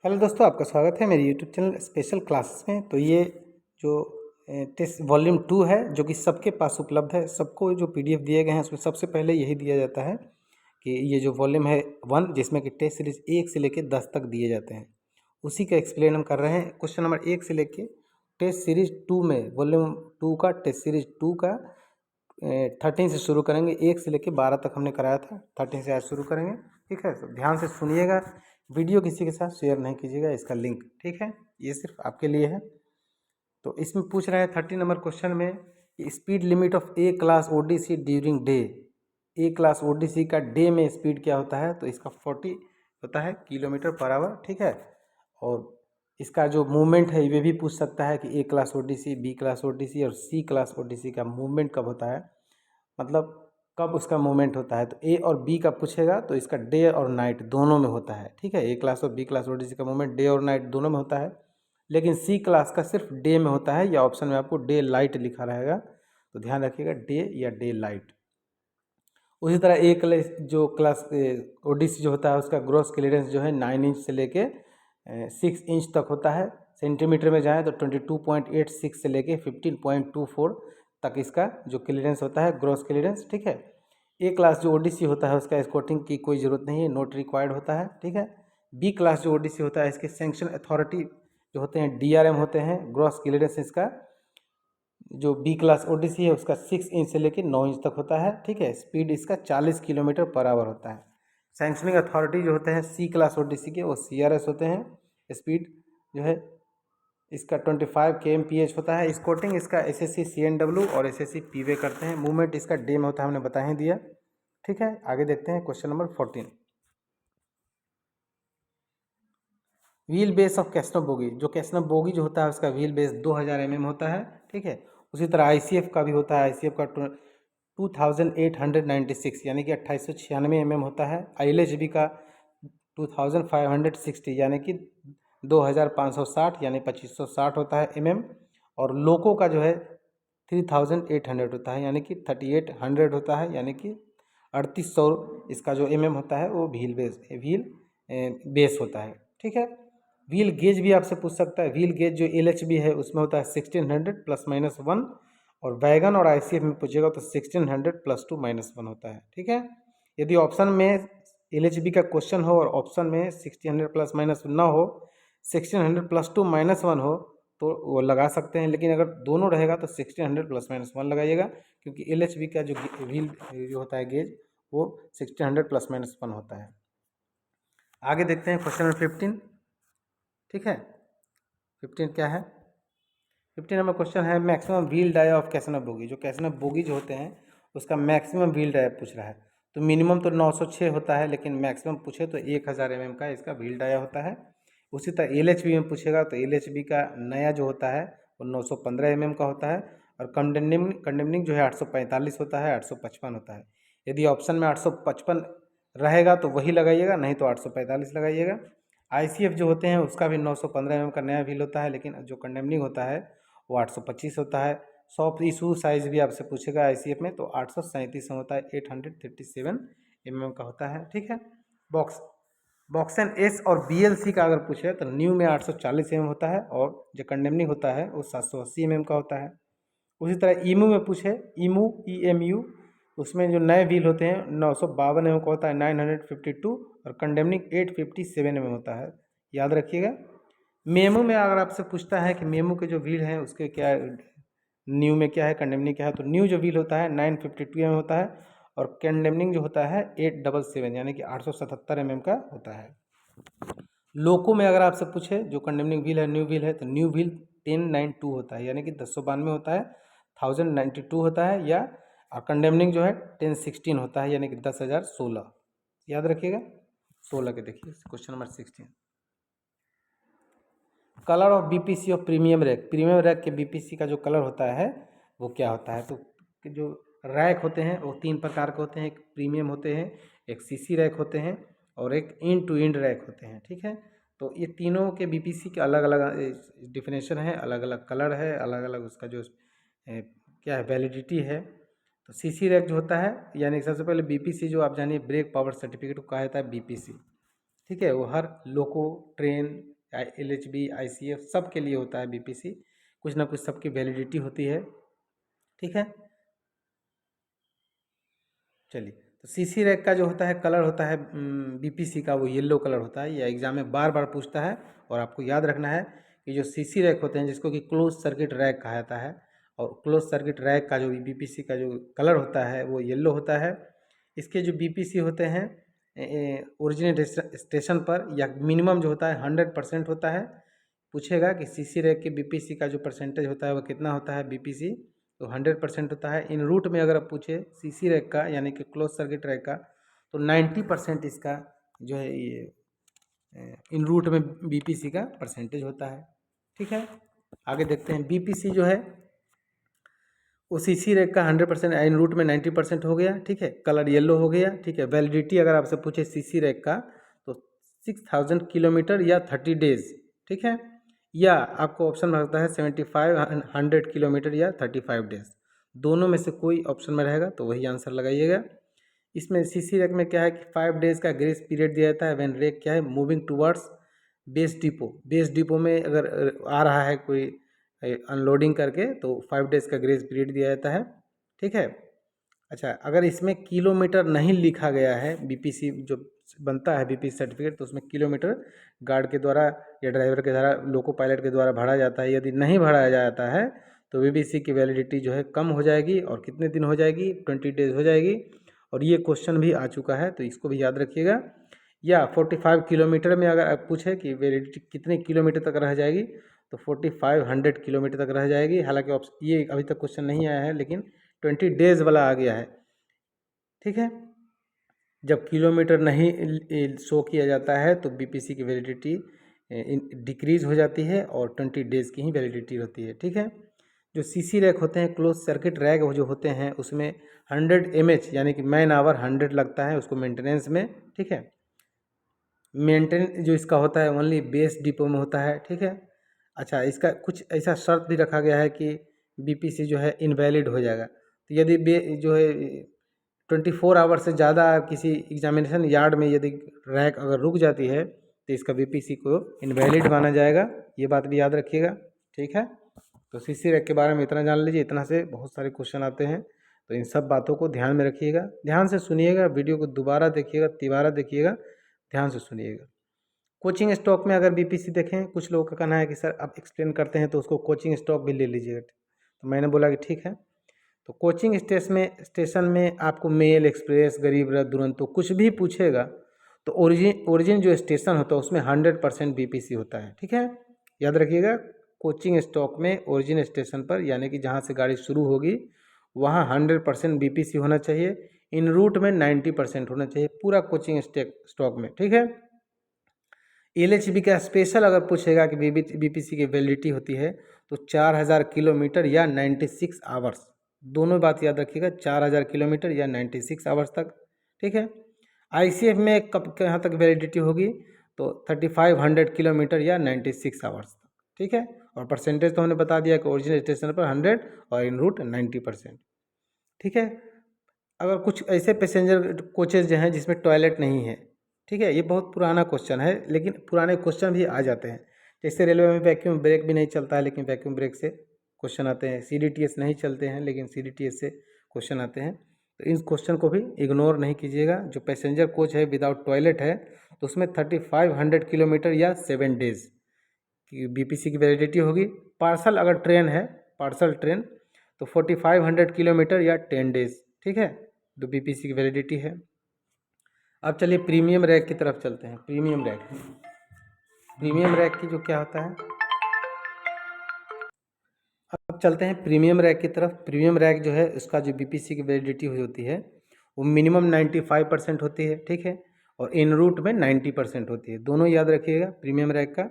Hello दोस्तों, आपका स्वागत है मेरे यूट्यूब चैनल स्पेशल क्लासेस में। तो ये जो टेस्ट वॉल्यूम 2 है, जो कि सबके पास उपलब्ध है, सबको जो पीडीएफ दिए गए हैं उसमें सबसे पहले यही दिया जाता है कि ये जो वॉल्यूम है 1, जिसमें कि टेस्ट सीरीज 1 से लेकर 10 तक दिए जाते हैं, उसी का एक्सप्लेन हम कर रहे हैं। क्वेश्चन नंबर 1 से लेके टेस्ट सीरीज 2 में वॉल्यूम 2 का टेस्ट सीरीज 2 का 13 से शुरू करेंगे। 1 से लेके 12 तक हमने कराया था, 13 से आज शुरू करेंगे। ठीक है, तो ध्यान से सुनिएगा, वीडियो किसी के साथ शेयर नहीं कीजिएगा, इसका लिंक, ठीक है, ये सिर्फ आपके लिए है। तो इसमें पूछ रहे हैं 30 नंबर क्वेश्चन में कि speed limit of A class ODC during day. A class ODC का डे में स्पीड क्या होता है, तो इसका 40 होता है किलोमीटर पर आवर। ठीक है, और इसका जो मूवमेंट है ये भी पूछ सकता है कि A class ODC, B class ODC और सी क्लास ओडीसी का मूवमेंट कब होता है, मतलब कब उसका मूवमेंट होता है। तो ए और बी का पूछेगा तो इसका डे और नाइट दोनों में होता है। ठीक है, ए क्लास और बी क्लास ओडीसी का मूवमेंट डे और नाइट दोनों में होता है, लेकिन सी क्लास का सिर्फ डे में होता है, या ऑप्शन में आपको डे लाइट लिखा रहेगा, तो ध्यान रखिएगा, डे या डे लाइट। उसी तरह ए क्लास जो क्लास ओडीसी जो होता है उसका ग्रॉस क्लियरेंस जो है 9 इंच से लेके 6 इंच तक होता है। सेंटीमीटर में जाएँ तो 22.86 से लेके 15.24 तक इसका जो क्लियरेंस होता है, ग्रॉस क्लियरेंस। ठीक है, ए क्लास जो ओडीसी होता है उसका स्कोटिंग की कोई ज़रूरत नहीं है, नोट रिक्वायर्ड होता है। ठीक है, बी क्लास जो ओडीसी होता है इसके सैंक्शन अथॉरिटी जो होते हैं डीआरएम होते हैं। ग्रॉस क्लियरेंस इसका जो बी क्लास ओडीसी है उसका 6 इंच से लेकर 9 इंच तक होता है। ठीक है, स्पीड इसका 40 किलोमीटर पर आवर होता है। सैंक्शनिंग अथॉरिटी जो होते हैं सी क्लास ओडीसी के, वो सीआरएस होते हैं। स्पीड जो है इसका 25 kmph होता है। स्कोटिंग इसका एसएससी सीएनडब्ल्यू और एसएससी पीवे करते हैं। मूवमेंट इसका डे में होता है, हमने बता ही दिया। ठीक है, आगे देखते हैं question number 14। Wheel base of casnub bogie, जो कैसनो बोगी जो होता है उसका व्हील बेस 2000 mm होता है। ठीक है, उसी तरह आईसीएफ का भी होता है। आईसीएफ का 2896 यानी कि 2896 mm होता है। आईएलएचबी का 2560 यानी कि 2560 यानी 2560 होता है mm। और लोको का जो है 3800 होता है, यानी कि 3800 होता है, यानी कि 3800 इसका जो mm होता है वो व्हील बेस होता है। ठीक है, व्हील गेज भी आपसे पूछ सकता है। व्हील गेज जो एलएचबी है उसमें होता है 1600 ±1, और वैगन और आईसीएफ में पूछेगा तो 1600 +2 -1 होता है। ठीक है, यदि ऑप्शन में एलएचबी का क्वेश्चन हो और ऑप्शन में 1600 ± ना हो, 1600 +2 -1 हो तो वो लगा सकते हैं, लेकिन अगर दोनों रहेगा तो 1600 ± 1 लगाइएगा, क्योंकि एलएचबी का जो व्हील जो होता है गेज वो 1600 ± 1 होता है। आगे देखते हैं क्वेश्चन नंबर 15। ठीक है, 15 क्या है, 15 नंबर क्वेश्चन है maximum wheel dia of casnub bogie. जो कैसनो बोगी जो होते हैं उसका मैक्सिमम व्हील डाय पूछ रहा है। तो मिनिमम तो 906 होता है, लेकिन मैक्सिमम पूछे तो 1000 mm का इसका व्हील डाया होता है। उसी तरह एलएचबी में पूछेगा तो एलएचबी का नया जो होता है वो 915 mm का होता है, और कंडेमनिंग जो है 845 होता है, 855 होता है। यदि ऑप्शन में 855 रहेगा तो वही लगाइएगा, नहीं तो 845 लगाइएगा। आईसीएफ जो होते हैं उसका भी 915 mm का नया व्हील होता है, लेकिन जो कंडेमनिंग होता है वो 825 होता है। सॉफ्ट इशू साइज भी आपसे पूछेगा आईसीएफ में, तो 837 में होता है, 837 mm का होता है। ठीक है, बॉक्सन एस और बीएलसी का अगर पूछे तो न्यू में 840 mm होता है, और जो कंडेमनिंग होता है वो 780 mm का होता है। उसी तरह ईमू में पूछे, ईएमयू उसमें जो नए व्हील होते हैं 952 mm का होता है, 952, और कंडेमनिंग 857 mm होता है, याद रखिएगा। मेमो में अगर आपसे पूछता है कि मेमो के जो व्हील हैं उसके क्या न्यू में क्या है, कंडेमनिंग क्या है, तो न्यू जो व्हील होता है 952 mm होता है, और कंडेमनिंग जो होता है 877 यानी कि 877 mm का होता है। लोको में अगर आपसे पूछे जो कंडेमनिंग व्हील है, न्यू व्हील है, तो न्यू व्हील 1092 होता है, यानी कि 1092 होता है, 1092 होता है, या कंडेमनिंग जो है 1016 होता है, यानी कि 10,016। याद रखिएगा। 16 के देखिए question number 16। Colour of BPC of premium rack के बीपीसी का जो कलर होता है वो क्या होता है। तो जो रैक होते हैं वो 3 प्रकार के होते हैं, एक प्रीमियम होते हैं, एक सीसी रैक होते हैं, और एक इंड टू इंड रैक होते हैं। ठीक है, तो ये तीनों के बीपीसी के अलग अलग डिफिनेशन है, अलग अलग कलर है, अलग अलग उसका जो क्या है वैलिडिटी है। तो सीसी रैक जो होता है, यानी सबसे पहले बीपीसी जो आप जानिए ब्रेक पावर सर्टिफिकेट को कहा जाता है बीपीसी। ठीक है, वो हर लोको, ट्रेन, LHB ICF सब के लिए होता है BPC, कुछ ना कुछ सबकी वैलिडिटी होती है, ठीक है। चलिए, तो CC रैक का जो होता है कलर होता है BPC का, वो येलो कलर होता है। ये एग्जाम में बार बार पूछता है और आपको याद रखना है कि जो CC रैक होते हैं, जिसको कि क्लोज सर्किट रैक कहा जाता है, और क्लोज सर्किट रैक का जो BPC का जो कलर होता है वो येलो होता है। इसके जो BPC होते हैं ओरिजिन स्टेशन पर या मिनिमम जो होता है 100% होता है। पूछेगा कि CC रैक के BPC का जो परसेंटेज होता है वो कितना होता है BPC, तो 100% होता है। इन रूट में अगर आप पूछे CC रैक का यानी कि क्लोज सर्किट रैक का, तो 90% इसका जो है ये इन रूट में BPC का परसेंटेज होता है, ठीक है। आगे देखते हैं, BPC जो है वो CC रैक का 100% इन रूट में 90% हो गया, ठीक है। कलर येलो हो गया, ठीक है। वैलिडिटी अगर आपसे पूछे CC रैक का, तो 6000 किलोमीटर या 30 डेज, ठीक है। या आपको ऑप्शन में रहता है 7500 किलोमीटर या 35 डेज, दोनों में से कोई ऑप्शन में रहेगा तो वही आंसर लगाइएगा। इसमें CC रैक में क्या है कि 5 डेज का ग्रेस पीरियड दिया जाता है व्हेन रैक क्या है moving towards base depot. Base depot में अगर आ रहा है कोई अनलोडिंग करके, तो 5 डेज का ग्रेस पीरियड दिया जाता है, ठीक है। अच्छा, अगर इसमें किलोमीटर नहीं लिखा गया है, BPC जो बनता है BPC सर्टिफिकेट, तो उसमें किलोमीटर गार्ड के द्वारा या ड्राइवर के द्वारा, लोको पायलट के द्वारा भरा जाता है। यदि नहीं भराया जाता है तो BPC की वैलिडिटी जो है कम हो जाएगी, और कितने दिन हो जाएगी, 20 डेज हो जाएगी। और ये क्वेश्चन भी आ चुका है, तो इसको भी याद रखिएगा। या 45 किलोमीटर में अगर आप पूछे कि वैलिडिटी कितने किलोमीटर तक रह जाएगी, तो 4500 किलोमीटर तक रह जाएगी। हालांकि ऑप्शन ये अभी तक क्वेश्चन नहीं आया है, लेकिन 20 डेज वाला आ गया है, ठीक है। जब किलोमीटर नहीं शो किया जाता है तो BPC की वैलिडिटी डिक्रीज हो जाती है और 20 डेज़ की ही वैलिडिटी होती है, ठीक है। जो CC रैक होते हैं क्लोज सर्किट रैक वो जो होते हैं, उसमें 100 mH यानी कि मैन आवर 100 लगता है उसको मेंटेनेंस में, ठीक है। मेंटेन जो इसका होता है ओनली बेस डिपो में होता है, ठीक है। अच्छा, इसका कुछ ऐसा शर्त भी रखा गया है कि BPC जो है इनवैलिड हो जाएगा। तो यदि जो है 24 आवर से ज़्यादा किसी एग्जामिनेशन यार्ड में यदि रैक अगर रुक जाती है, तो इसका BPC को इनवैलिड माना जाएगा। ये बात भी याद रखिएगा, ठीक है। तो CC रैक के बारे में इतना जान लीजिए। इतना से बहुत सारे क्वेश्चन आते हैं, तो इन सब बातों को ध्यान में रखिएगा, ध्यान से सुनिएगा, वीडियो को दोबारा देखिएगा, तिबारा देखिएगा, ध्यान से सुनिएगा। कोचिंग स्टॉक में अगर BPC देखें, कुछ लोगों का कहना है कि सर आप एक्सप्लेन करते हैं तो उसको कोचिंग स्टॉक भी ले लीजिएगा, तो मैंने बोला कि ठीक है। तो कोचिंग स्टेशन में आपको मेल, एक्सप्रेस, गरीब रथ, दुरंतो कुछ भी पूछेगा, तो ओरिजिन जो स्टेशन होता है उसमें 100% BPC होता है, ठीक है। याद रखिएगा, कोचिंग स्टॉक में ओरिजिन स्टेशन पर यानी कि जहाँ से गाड़ी शुरू होगी वहाँ 100% BPC होना चाहिए। इन रूट में 90% होना चाहिए पूरा कोचिंग स्टॉक में, ठीक है। LHB का स्पेशल अगर पूछेगा कि BPC की वैलिडिटी होती है, तो 4000 किलोमीटर या 96 आवर्स, दोनों बात याद रखिएगा, 4000 किलोमीटर या 96 आवर्स तक, ठीक है। ICF में कब कहाँ तक वैलिडिटी होगी, तो 3500 किलोमीटर या 96 आवर्स तक, ठीक है। और परसेंटेज तो हमने बता दिया कि ओरिजिनल स्टेशन पर 100 और इन रूट 90%, ठीक है। अगर कुछ ऐसे पैसेंजर कोचेज जो हैं जिसमें टॉयलेट नहीं है, ठीक है, ये बहुत पुराना क्वेश्चन है, लेकिन पुराने क्वेश्चन भी आ जाते हैं। जैसे रेलवे में वैक्यूम ब्रेक भी नहीं चलता है, लेकिन वैक्यूम ब्रेक से क्वेश्चन आते हैं। CDTS नहीं चलते हैं, लेकिन CDTS से क्वेश्चन आते हैं। तो इस क्वेश्चन को भी इग्नोर नहीं कीजिएगा। जो पैसेंजर कोच है विदाउट टॉयलेट है, तो उसमें 3500 किलोमीटर या 7 डेज की BPC की वैलिडिटी होगी। पार्सल अगर ट्रेन है, पार्सल ट्रेन, तो 4500 किलोमीटर या 10 डेज, ठीक है, तो BPC की वैलिडिटी है। अब चलिए प्रीमियम रैक की तरफ चलते हैं। प्रीमियम रैक की जो क्या होता है, अब चलते हैं प्रीमियम रैक की तरफ। प्रीमियम रैक जो है उसका जो BPC की वैलिडिटी होती है वो मिनिमम 95% होती है, ठीक है, और इन रूट में 90% होती है। दोनों याद रखिएगा प्रीमियम रैक का।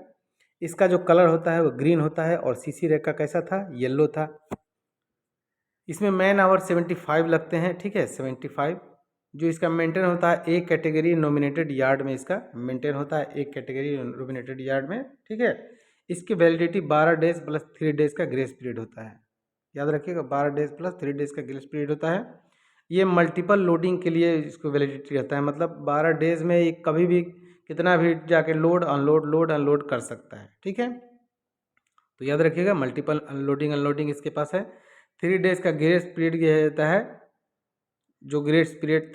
इसका जो कलर होता है वो ग्रीन होता है, और CC रैक का कैसा था, येलो था। इसमें मैन आवर 75 लगते हैं, ठीक है, 75। जो इसका मेंटेन होता है एक कैटेगरी नॉमिनेटेड यार्ड में, इसका मेंटेन होता है एक कैटेगरी नॉमिनेटेड यार्ड में, ठीक है। इसकी वैलिडिटी 12 डेज प्लस 3 डेज का ग्रेस पीरियड होता है। याद रखिएगा, 12 डेज प्लस 3 डेज का ग्रेस पीरियड होता है। ये मल्टीपल लोडिंग के लिए इसको वैलिडिटी रहता है, मतलब 12 डेज में ये कभी भी कितना भी जाके लोड अनलोड कर सकता है। ठीक है, तो याद रखिएगा मल्टीपल अनलोडिंग इसके पास है। 3 डेज का ग्रेस पीरियड दिया जाता है, जो ग्रेस पीरियड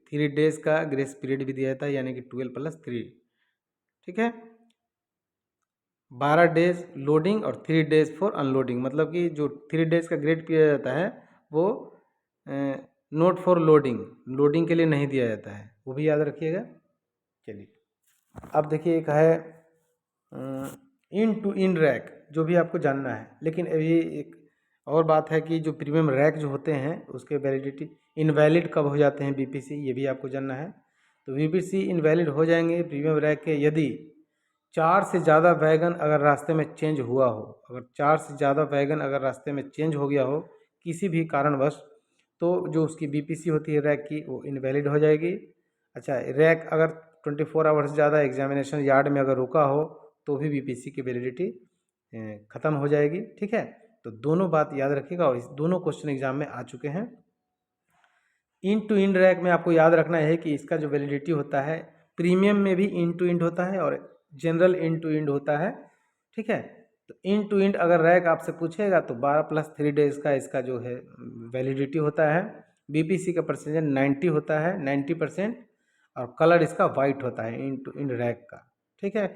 3 डेज का ग्रेस पीरियड भी दिया जाता है, यानी कि 12+3। ठीक है, 12 डेज लोडिंग और 3 डेज फॉर अनलोडिंग, मतलब कि जो 3 डेज का ग्रेस पीरियड रहता है वो नोट फॉर लोडिंग के लिए नहीं दिया जाता है, वो भी याद रखिएगा। चलिए अब देखिए एक है इन टू इन रैक, जो भी आपको जानना है। लेकिन अभी एक और बात है कि जो प्रीमियम रैक जो होते हैं उसके वैलिडिटी इनवैलिड कब हो जाते हैं बीपीसी, ये भी आपको जानना है। तो बीपीसी इनवैलिड हो जाएंगे प्रीमियम रैक के यदि 4 से ज़्यादा वैगन अगर रास्ते में चेंज हुआ हो। अगर 4 से ज़्यादा वैगन अगर रास्ते में चेंज हो गया हो किसी भी कारणवश, तो जो उसकी बीपीसी होती है रैक की वो इनवैलिड हो जाएगी। अच्छा, रैक अगर 24 आवर्स ज़्यादा एग्जामिनेशन यार्ड में अगर रुका हो तो भी बीपीसी की वैलिडिटी ख़त्म हो जाएगी। ठीक है, तो दोनों बात याद रखिएगा और इस दोनों क्वेश्चन एग्जाम में आ चुके हैं। इन टू इन रैक में आपको याद रखना है कि इसका जो वैलिडिटी होता है प्रीमियम में भी इन टू इंड होता है और जनरल इन टू इंड होता है। ठीक है, तो इन टू इंड अगर रैक आपसे पूछेगा तो 12+3 डेज का इसका जो है वैलिडिटी होता है। बीपीसी का परसेंटेज 90 होता है, 90%, और कलर इसका वाइट होता है इन टू इन रैक का। ठीक है,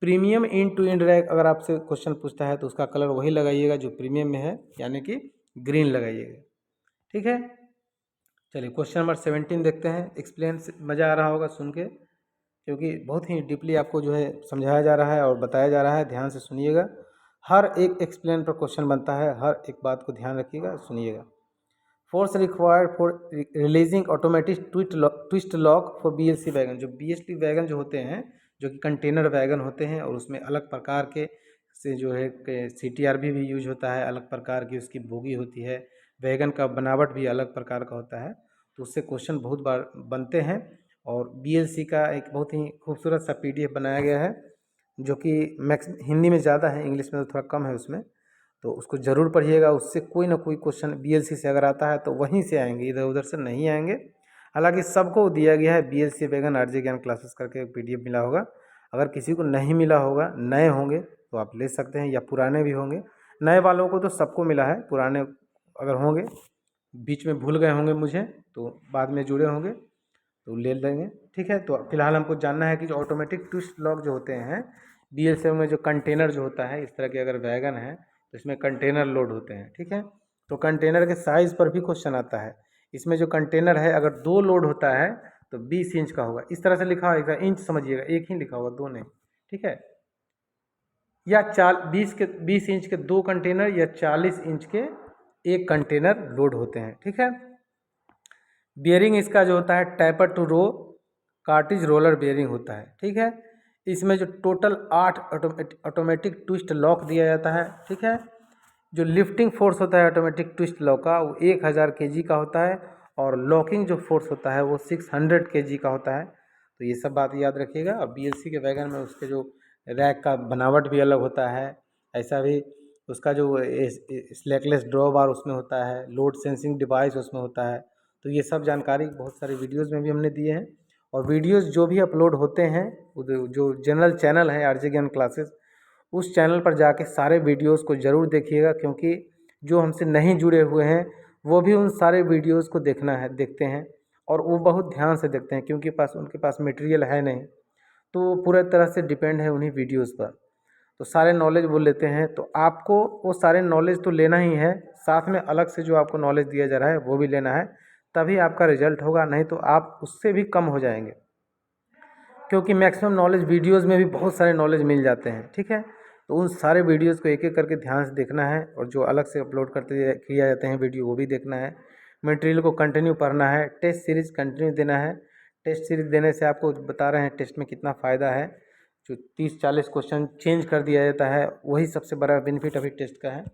premium in two in rake अगर आपसे क्वेश्चन पूछता है तो उसका कलर वही लगाइएगा जो प्रीमियम में है, यानी कि ग्रीन लगाइएगा। ठीक है, चलिए क्वेश्चन नंबर 17 देखते हैं। एक्सप्लेन मज़ा आ रहा होगा सुन के, क्योंकि बहुत ही डीपली आपको जो है समझाया जा रहा है और बताया जा रहा है। ध्यान से सुनिएगा, हर एक एक्सप्लेन पर क्वेश्चन बनता है, हर एक बात को ध्यान रखिएगा, सुनिएगा। Force required for releasing automatic twist lock for BLC wagon. जो बीएलसी वैगन जो होते हैं, जो कि कंटेनर वैगन होते हैं और उसमें अलग प्रकार के से जो है सीटीआरबी भी यूज होता है, अलग प्रकार की उसकी बोगी होती है, वैगन का बनावट भी अलग प्रकार का होता है, तो उससे क्वेश्चन बहुत बार बनते हैं। और बीएलसी का एक बहुत ही खूबसूरत सा पीडीएफ बनाया गया है, जो कि मैक्स हिंदी में ज़्यादा है, इंग्लिश में तो थोड़ा कम है उसमें, तो उसको ज़रूर पढ़िएगा। उससे कोई ना कोई क्वेश्चन बीएलसी से अगर आता है तो वहीं से आएंगे, इधर उधर से नहीं आएंगे। हालांकि सबको दिया गया है बीएलसी वैगन आरजे ज्ञान क्लासेस करके पीडीएफ मिला होगा। अगर किसी को नहीं मिला होगा, नए होंगे तो आप ले सकते हैं, या पुराने भी होंगे। नए वालों को तो सबको मिला है, पुराने अगर होंगे बीच में भूल गए होंगे मुझे, तो बाद में जुड़े होंगे तो ले लेंगे। ठीक है, तो फिलहाल हमको जानना है कि जो ऑटोमेटिक ट्विस्ट लॉक जो होते हैं बीएलसी में, जो कंटेनर जो होता है, इस तरह के अगर वैगन है तो इसमें कंटेनर लोड होते हैं। ठीक है, तो कंटेनर के साइज़ पर भी क्वेश्चन आता है। इसमें जो कंटेनर है अगर 2 लोड होता है तो 20 इंच का होगा। इस तरह से लिखा होगा, इंच समझिएगा, एक ही लिखा होगा, 2 नहीं। ठीक है, या 20 इंच के 2 कंटेनर या 40 इंच के 1 कंटेनर लोड होते हैं। ठीक है, बियरिंग इसका जो होता है taper two row cartridge roller bearing होता है। ठीक है, इसमें जो टोटल 8 ऑटोमेटिक ट्विस्ट लॉक दिया जाता है। ठीक है, जो लिफ्टिंग फोर्स होता है ऑटोमेटिक ट्विस्ट लॉक का वो 1000 kg का होता है, और लॉकिंग जो फोर्स होता है वो 600 kg का होता है। तो ये सब बात याद रखिएगा। और बीएलसी के वैगन में उसके जो रैक का बनावट भी अलग होता है, ऐसा भी उसका जो स्लैकलेस ड्रॉ बार उसमें होता है, लोड सेंसिंग डिवाइस उसमें होता है। तो ये सब जानकारी बहुत सारी वीडियोज़ में भी हमने दिए हैं, और वीडियोज़ जो भी अपलोड होते हैं जो जनरल चैनल है आरजे ज्ञान क्लासेस, उस चैनल पर जाके सारे वीडियोज़ को ज़रूर देखिएगा, क्योंकि जो हमसे नहीं जुड़े हुए हैं वो भी उन सारे वीडियोज़ को देखते हैं, और वो बहुत ध्यान से देखते हैं, क्योंकि उनके पास मटेरियल है नहीं, तो वो पूरे तरह से डिपेंड है उन्हीं वीडियोज़ पर। तो सारे नॉलेज वो लेते हैं, तो आपको वो सारे नॉलेज तो लेना ही है, साथ में अलग से जो आपको नॉलेज दिया जा रहा है वो भी लेना है, तभी आपका रिजल्ट होगा, नहीं तो आप उससे भी कम हो जाएंगे, क्योंकि मैक्सिमम नॉलेज वीडियोज़ में भी बहुत सारे नॉलेज मिल जाते हैं। ठीक है, तो उन सारे वीडियोज़ को एक एक करके ध्यान से देखना है, और जो अलग से अपलोड किया जाते हैं वीडियो वो भी देखना है। मटेरियल को कंटिन्यू पढ़ना है, टेस्ट सीरीज़ कंटिन्यू देना है। टेस्ट सीरीज़ देने से आपको बता रहे हैं टेस्ट में कितना फ़ायदा है। जो 30-40 क्वेश्चन चेंज कर दिया जाता है, वही सबसे बड़ा बेनिफिट अभी टेस्ट का है।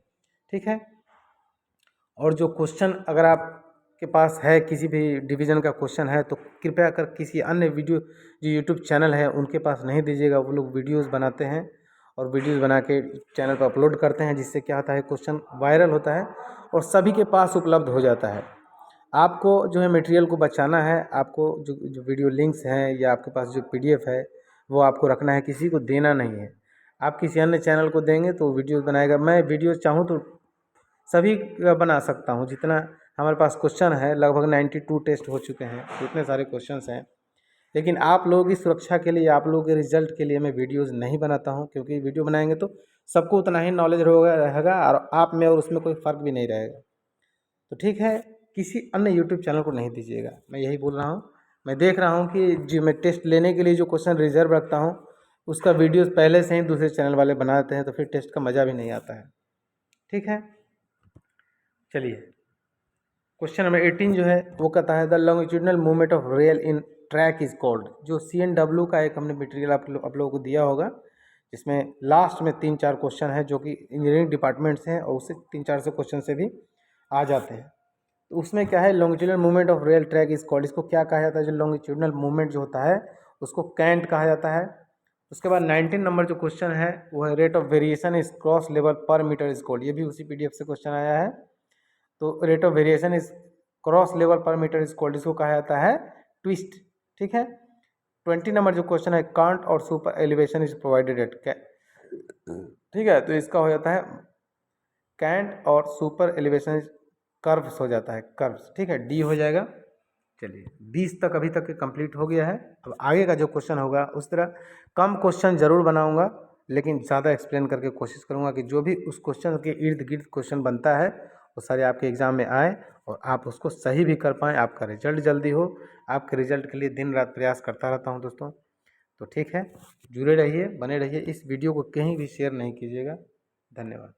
ठीक है, और जो क्वेश्चन अगर आपके पास है, किसी भी डिवीज़न का क्वेश्चन है, तो कृपया कर किसी अन्य वीडियो जो यूट्यूब चैनल है उनके पास नहीं दीजिएगा। वो लोग वीडियोज़ बनाते हैं और वीडियोज़ बना के चैनल पर अपलोड करते हैं, जिससे क्या होता है क्वेश्चन वायरल होता है और सभी के पास उपलब्ध हो जाता है। आपको जो है मटेरियल को बचाना है, आपको जो जो वीडियो लिंक्स हैं या आपके पास जो पीडीएफ है वो आपको रखना है, किसी को देना नहीं है। आप किसी अन्य चैनल को देंगे तो वीडियो बनाएगा। मैं वीडियो चाहूँ तो सभी का बना सकता हूँ, जितना हमारे पास क्वेश्चन है, लगभग 92 टेस्ट हो चुके हैं, तो इतने सारे क्वेश्चंस हैं। लेकिन आप लोगों की सुरक्षा के लिए, आप लोगों के रिजल्ट के लिए मैं वीडियोज़ नहीं बनाता हूँ, क्योंकि वीडियो बनाएंगे तो सबको उतना ही नॉलेज होगा रहेगा और आप में और उसमें कोई फ़र्क भी नहीं रहेगा। तो ठीक है, किसी अन्य यूट्यूब चैनल को नहीं दीजिएगा, मैं यही बोल रहा हूँ। मैं देख रहा हूँ कि जो मैं टेस्ट लेने के लिए जो क्वेश्चन रिजर्व रखता हूँ उसका वीडियोस पहले से ही दूसरे चैनल वाले बनाते हैं, तो फिर टेस्ट का मज़ा भी नहीं आता है। ठीक है, चलिए क्वेश्चन नंबर 18 जो है वो कहता है the longitudinal movement of rail in track is called. जो CNW का एक हमने मटेरियल आप लोगों को दिया होगा, जिसमें लास्ट में 3-4 क्वेश्चन है जो कि इंजीनियरिंग डिपार्टमेंट से हैं और उससे 3-4 से क्वेश्चन से भी आ जाते हैं। तो उसमें क्या है, longitudinal movement of rail track is called, इसको क्या कहा जाता है? जो लॉन्गिट्यूडनल मूवमेंट जो होता है उसको कैंट कहा जाता है। उसके बाद 19 नंबर जो क्वेश्चन है वो है rate of variation is cross level पर मीटर इज कॉल्ड। ये भी उसी PDF से क्वेश्चन आया है। तो rate of variation is cross level पर मीटर इज कॉल्ड, इसको कहा जाता है ट्विस्ट। ठीक है, 20 नंबर जो क्वेश्चन है कांट और super elevation is provided eight. ठीक है, तो इसका हो जाता है कैंट और सुपर एलिवेशन कर्व्स हो जाता है, कर्व्स। ठीक है, डी हो जाएगा। चलिए 20 तक अभी तक कंप्लीट हो गया है। अब आगे का जो क्वेश्चन होगा उस तरह कम क्वेश्चन ज़रूर बनाऊंगा, लेकिन ज़्यादा एक्सप्लेन करके कोशिश करूंगा कि जो भी उस क्वेश्चन के इर्द गिर्द क्वेश्चन बनता है वो सारे आपके एग्ज़ाम में आए और आप उसको सही भी कर पाएँ, आपका रिजल्ट जल्दी हो। आपके रिजल्ट के लिए दिन रात प्रयास करता रहता हूँ दोस्तों। तो ठीक है, जुड़े रहिए, बने रहिए। इस वीडियो को कहीं भी शेयर नहीं कीजिएगा। धन्यवाद।